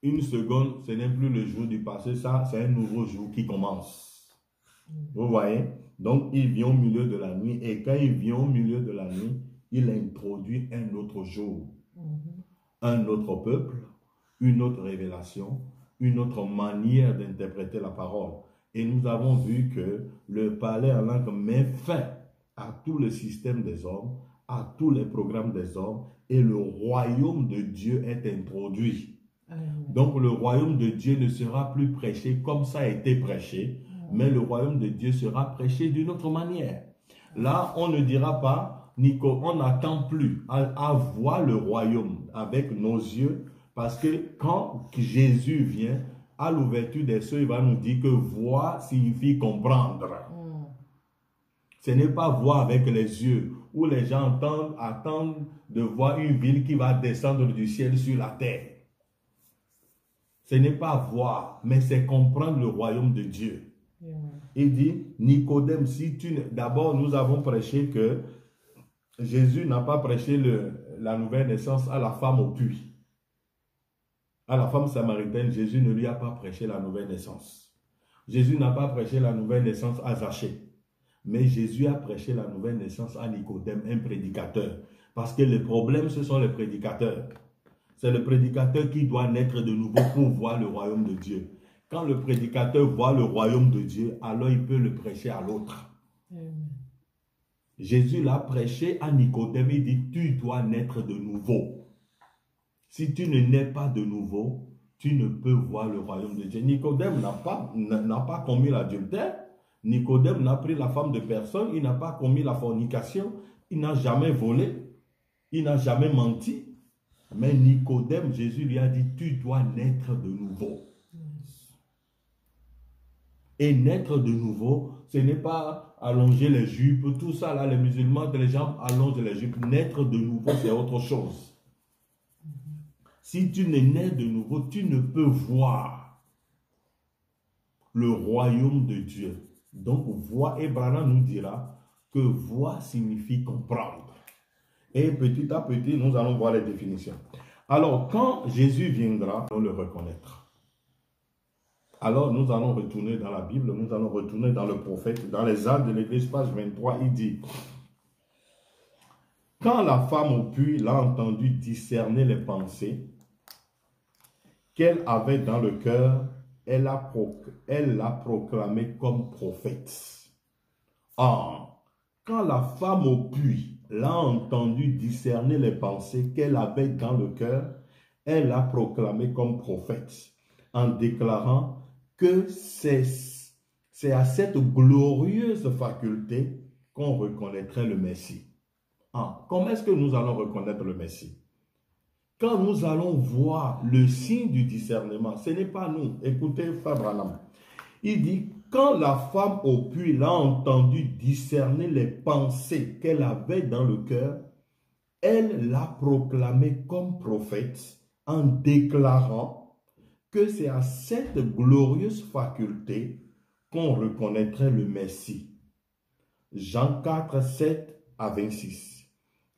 1 seconde, ce n'est plus le jour du passé, ça c'est un nouveau jour qui commence. Vous voyez? Donc il vient au milieu de la nuit et quand il vient au milieu de la nuit, il introduit un autre jour, un autre peuple, une autre révélation, une autre manière d'interpréter la parole. Et nous avons vu que le palais en langue met fin à tout le système des hommes, à tous les programmes des hommes, et le royaume de Dieu est introduit. Donc le royaume de Dieu ne sera plus prêché comme ça a été prêché, mais le royaume de Dieu sera prêché d'une autre manière. Là, on ne dira pas, on n'attend plus à voir le royaume avec nos yeux, parce que quand Jésus vient, à l'ouverture des cieux, il va nous dire que voir signifie comprendre. Ce n'est pas voir avec les yeux, où les gens attendent de voir une ville qui va descendre du ciel sur la terre. Ce n'est pas voir, mais c'est comprendre le royaume de Dieu. Il dit, Nicodème, si tu... D'abord, nous avons prêché que Jésus n'a pas prêché la nouvelle naissance à la femme au puits. À la femme samaritaine, Jésus ne lui a pas prêché la nouvelle naissance. Jésus n'a pas prêché la nouvelle naissance à Zachée. Mais Jésus a prêché la nouvelle naissance à Nicodème, un prédicateur. Parce que le problème, ce sont les prédicateurs. C'est le prédicateur qui doit naître de nouveau pour voir le royaume de Dieu. Quand le prédicateur voit le royaume de Dieu, alors il peut le prêcher à l'autre. Jésus l'a prêché à Nicodème, il dit, tu dois naître de nouveau. Si tu ne nais pas de nouveau, tu ne peux voir le royaume de Dieu. Nicodème n'a pas commis l'adultère. Nicodème n'a pris la femme de personne. Il n'a pas commis la fornication. Il n'a jamais volé. Il n'a jamais menti. Mais Nicodème, Jésus lui a dit, tu dois naître de nouveau. Et naître de nouveau, ce n'est pas allonger les jupes, tout ça là, les musulmans, les gens allongent les jupes. Naître de nouveau, c'est autre chose. Si tu n'es né de nouveau, tu ne peux voir le royaume de Dieu. Donc, voir, et Branham nous dira que voir signifie comprendre. Et petit à petit, nous allons voir les définitions. Alors, quand Jésus viendra, nous le reconnaître. Alors, nous allons retourner dans la Bible, nous allons retourner dans le prophète, dans les Actes de l'Église, page 23, il dit, « Quand la femme au puits l'a entendu discerner les pensées qu'elle avait dans le cœur, elle l'a proclamé comme prophète. » Ah, quand la femme au puits l'a entendu discerner les pensées qu'elle avait dans le cœur, elle l'a proclamé comme prophète, en déclarant que c'est à cette glorieuse faculté qu'on reconnaîtrait le Messie. Ah, comment est-ce que nous allons reconnaître le Messie? Quand nous allons voir le signe du discernement, ce n'est pas nous. Écoutez, Frère Branham. Il dit, quand la femme au puits l'a entendu discerner les pensées qu'elle avait dans le cœur, elle l'a proclamé comme prophète en déclarant que c'est à cette glorieuse faculté qu'on reconnaîtrait le Messie. Jean 4, 7 à 26.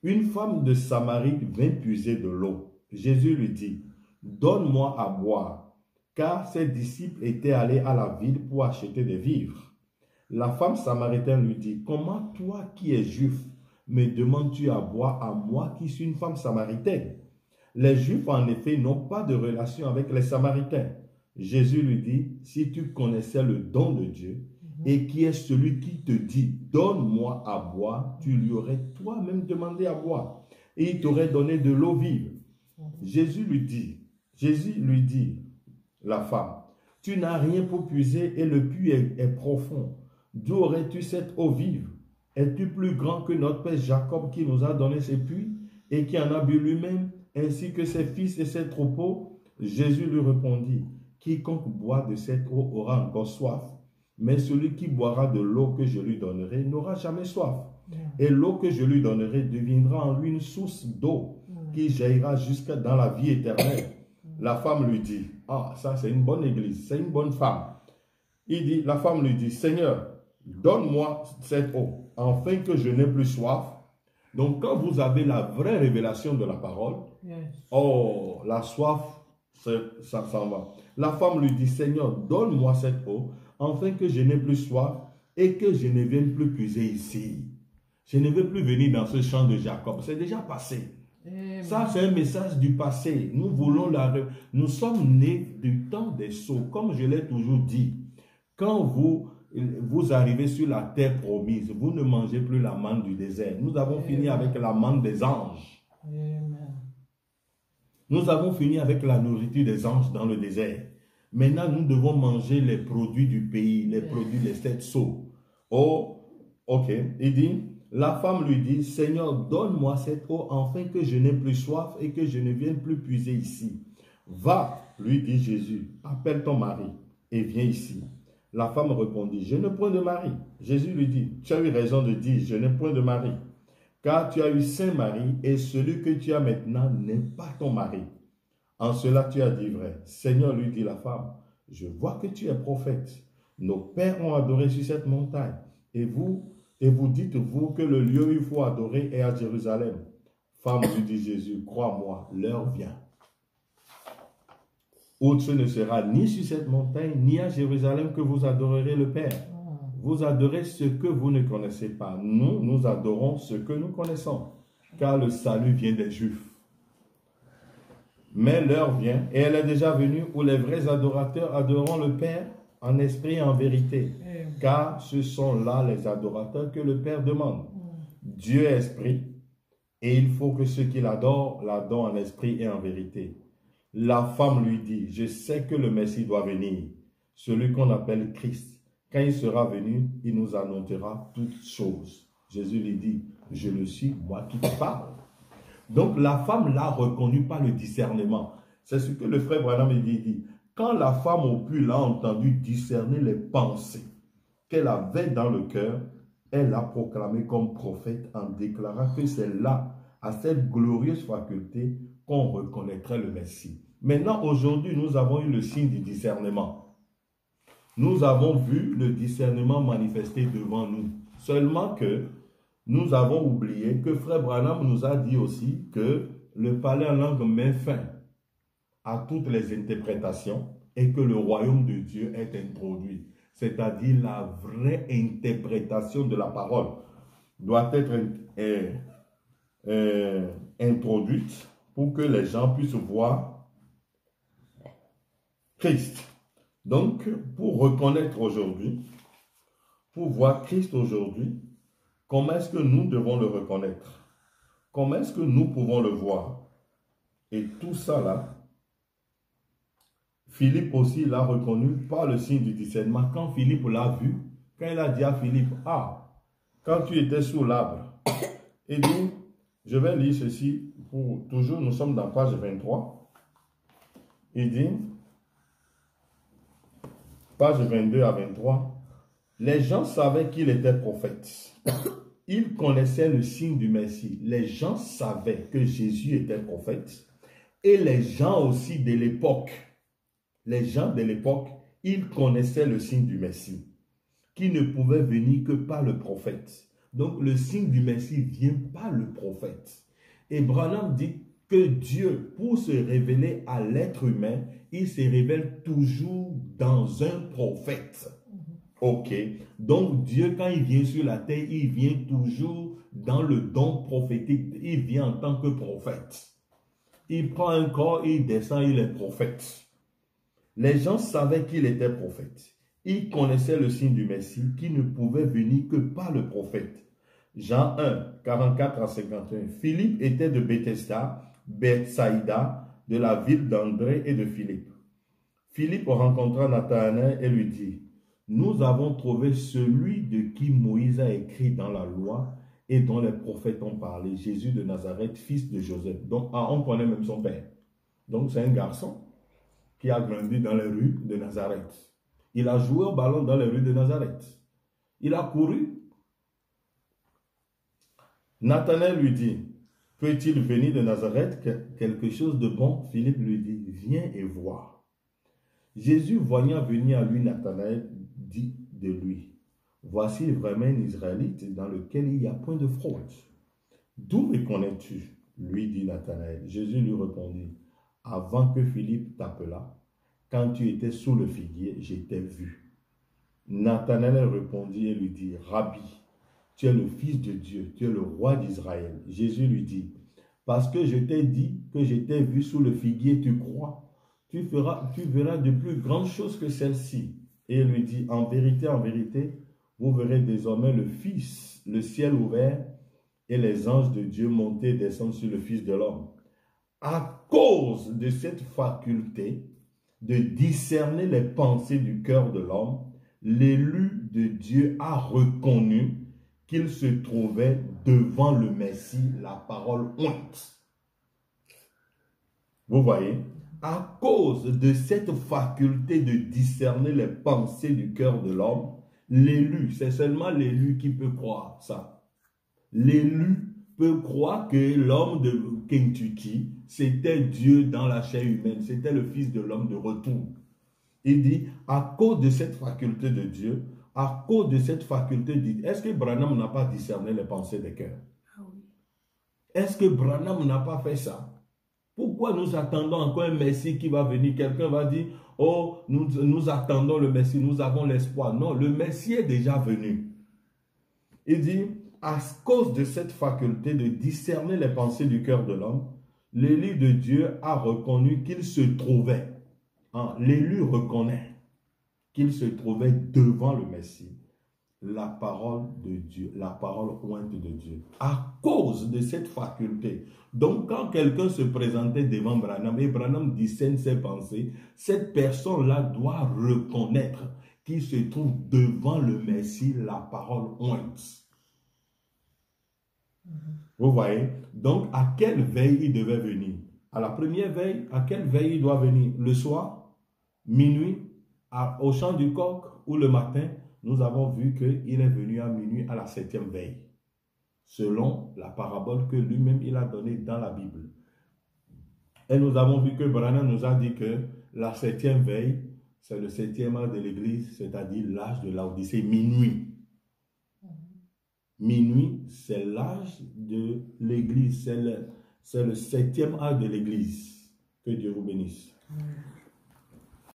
Une femme de Samarie vint puiser de l'eau. Jésus lui dit, « Donne-moi à boire. » Car ses disciples étaient allés à la ville pour acheter des vivres. La femme samaritaine lui dit, « Comment toi qui es juif, me demandes-tu à boire à moi qui suis une femme samaritaine? » Les Juifs, en effet, n'ont pas de relation avec les Samaritains. Jésus lui dit, « Si tu connaissais le don de Dieu, et qui est celui qui te dit, donne-moi à boire, tu lui aurais toi-même demandé à boire, et il t'aurait donné de l'eau vive. » Jésus lui dit, la femme, « Tu n'as rien pour puiser et le puits est profond. D'où aurais-tu cette eau vive? Es-tu plus grand que notre père Jacob qui nous a donné ces puits et qui en a bu lui-même, ainsi que ses fils et ses troupeaux? » Jésus lui répondit, « Quiconque boit de cette eau aura encore soif, mais celui qui boira de l'eau que je lui donnerai n'aura jamais soif. Et l'eau que je lui donnerai deviendra en lui une source d'eau qui jaillira jusqu'à dans la vie éternelle. » La femme lui dit, « Ah, ça c'est une bonne église, c'est une bonne femme. » La femme lui dit, « Seigneur, donne-moi cette eau, afin que je n'ai plus soif. » Donc quand vous avez la vraie révélation de la parole, oh, la soif, ça s'en va. La femme lui dit, « Seigneur, donne-moi cette eau, afin que je n'ai plus soif et que je ne vienne plus puiser ici. Je ne veux plus venir dans ce champ de Jacob. C'est déjà passé. » Ça, c'est un message du passé. Nous voulons nous sommes nés du temps des sceaux. Comme je l'ai toujours dit, quand vous arrivez sur la terre promise, vous ne mangez plus la manne du désert. Nous avons fini avec la manne des anges. Nous avons fini avec la nourriture des anges dans le désert. Maintenant, nous devons manger les produits du pays, les produits des sept sceaux. Oh, ok. Il dit, la femme lui dit, « Seigneur, donne-moi cette eau afin que je n'ai plus soif et que je ne vienne plus puiser ici. » « Va, lui dit Jésus, appelle ton mari et viens ici. » La femme répondit, « Je n'ai point de mari. » Jésus lui dit, « Tu as eu raison de dire, je n'ai point de mari. Car tu as eu 5 maris et celui que tu as maintenant n'est pas ton mari. En cela tu as dit vrai. » Seigneur, lui dit la femme, « Je vois que tu es prophète. Nos pères ont adoré sur cette montagne. Et vous dites-vous que le lieu où il faut adorer est à Jérusalem. » Femme, lui dit Jésus, « Crois-moi, l'heure vient. Où ce ne sera ni sur cette montagne, ni à Jérusalem que vous adorerez le Père. Vous adorez ce que vous ne connaissez pas. Nous, nous adorons ce que nous connaissons. Car le salut vient des Juifs. Mais l'heure vient, et elle est déjà venue, où les vrais adorateurs adoreront le Père en esprit et en vérité. Car ce sont là les adorateurs que le Père demande. Dieu est esprit, et il faut que ceux qui l'adorent en esprit et en vérité. La femme lui dit, « Je sais que le Messie doit venir, celui qu'on appelle Christ. Quand il sera venu, il nous annoncera toutes choses. » Jésus lui dit, « Je le suis, moi qui te parle. » Donc la femme l'a reconnu par le discernement. C'est ce que le frère Branham dit. Quand la femme opule a entendu discerner les pensées qu'elle avait dans le cœur, elle l'a proclamé comme prophète en déclarant que c'est là, à cette glorieuse faculté, qu'on reconnaîtrait le Messie. Maintenant, aujourd'hui, nous avons eu le signe du discernement. Nous avons vu le discernement manifesté devant nous. Seulement que nous avons oublié que Frère Branham nous a dit aussi que le parler en langue met fin à toutes les interprétations et que le royaume de Dieu est introduit. C'est-à-dire la vraie interprétation de la parole doit être introduite pour que les gens puissent voir Christ. Donc, pour reconnaître aujourd'hui, pour voir Christ aujourd'hui, comment est-ce que nous devons le reconnaître? Comment est-ce que nous pouvons le voir? Et tout ça là, Philippe aussi l'a reconnu par le signe du discernement. Quand Philippe l'a vu, quand il a dit à Philippe, ah, quand tu étais sous l'arbre, il dit, je vais lire ceci, pour toujours, nous sommes dans page 23. Il dit, page 22 à 23, les gens savaient qu'il était prophète. Ils connaissaient le signe du Messie. Les gens savaient que Jésus était prophète. Et les gens aussi de l'époque, ils connaissaient le signe du Messie, qui ne pouvait venir que par le prophète. Donc le signe du Messie vient par le prophète. Et Branham dit que Dieu, pour se révéler à l'être humain, il se révèle toujours dans un prophète. Ok. Donc Dieu, quand il vient sur la terre, il vient toujours dans le don prophétique. Il vient en tant que prophète. Il prend un corps, il descend, il est prophète. Les gens savaient qu'il était prophète. Ils connaissaient le signe du Messie qui ne pouvait venir que par le prophète. Jean 1, 44 à 51. Philippe était de Bethsaïda, de la ville d'André et de Philippe. Philippe rencontra Nathanaël et lui dit, nous avons trouvé celui de qui Moïse a écrit dans la loi et dont les prophètes ont parlé, Jésus de Nazareth, fils de Joseph. Donc, on connaît même son père. Donc, c'est un garçon qui a grandi dans les rues de Nazareth. Il a joué au ballon dans les rues de Nazareth. Il a couru. Nathanaël lui dit, peut-il venir de Nazareth quelque chose de bon? Philippe lui dit, viens et vois. Jésus, voyant venir à lui Nathanaël, dit de lui, voici vraiment un Israélite dans lequel il n'y a point de fraude. D'où me connais-tu? Lui dit Nathanaël. Jésus lui répondit, avant que Philippe t'appelât, quand tu étais sous le figuier, je t'ai vu. Nathanaël répondit et lui dit, Rabbi, tu es le Fils de Dieu, tu es le roi d'Israël. Jésus lui dit, parce que je t'ai dit que je t'ai vu sous le figuier, tu crois, tu verras de plus grandes choses que celles-ci. Et il lui dit, en vérité, vous verrez désormais le Fils, le ciel ouvert, et les anges de Dieu monter et descendre sur le Fils de l'homme. À cause de cette faculté de discerner les pensées du cœur de l'homme, l'élu de Dieu a reconnu qu'il se trouvait devant le Messie, la parole ointe. Vous voyez? À cause de cette faculté de discerner les pensées du cœur de l'homme, l'élu, c'est seulement l'élu qui peut croire ça. L'élu peut croire que l'homme de Kentucky, c'était Dieu dans la chair humaine, c'était le Fils de l'homme de retour. Il dit, à cause de cette faculté de Dieu, à cause de cette faculté, est-ce que Branham n'a pas discerné les pensées des cœurs? Est-ce que Branham n'a pas fait ça? Pourquoi nous attendons encore un Messie qui va venir? Quelqu'un va dire, oh, nous attendons le Messie, nous avons l'espoir. Non, le Messie est déjà venu. Il dit, à cause de cette faculté de discerner les pensées du cœur de l'homme, l'élu de Dieu a reconnu qu'il se trouvait. L'élu reconnaît qu'il se trouvait devant le Messie, la parole de Dieu, la parole ointe de Dieu. À cause de cette faculté. Donc, quand quelqu'un se présentait devant Branham et Branham discerne ses pensées, cette personne-là doit reconnaître qu'il se trouve devant le Messie, la parole ointe. Vous voyez? Donc, à quelle veille il devait venir? À la première veille, à quelle veille il doit venir? Le soir? minuit, au chant du coq, ou le matin, nous avons vu qu'il est venu à minuit à la 7e veille, selon la parabole que lui-même il a donnée dans la Bible. Et nous avons vu que Branham nous a dit que la 7e veille, c'est le 7e heure de l'Église, c'est-à-dire l'âge de l'Odyssée, minuit. Minuit, c'est l'âge de l'Église, c'est le 7e heure de l'Église. Que Dieu vous bénisse.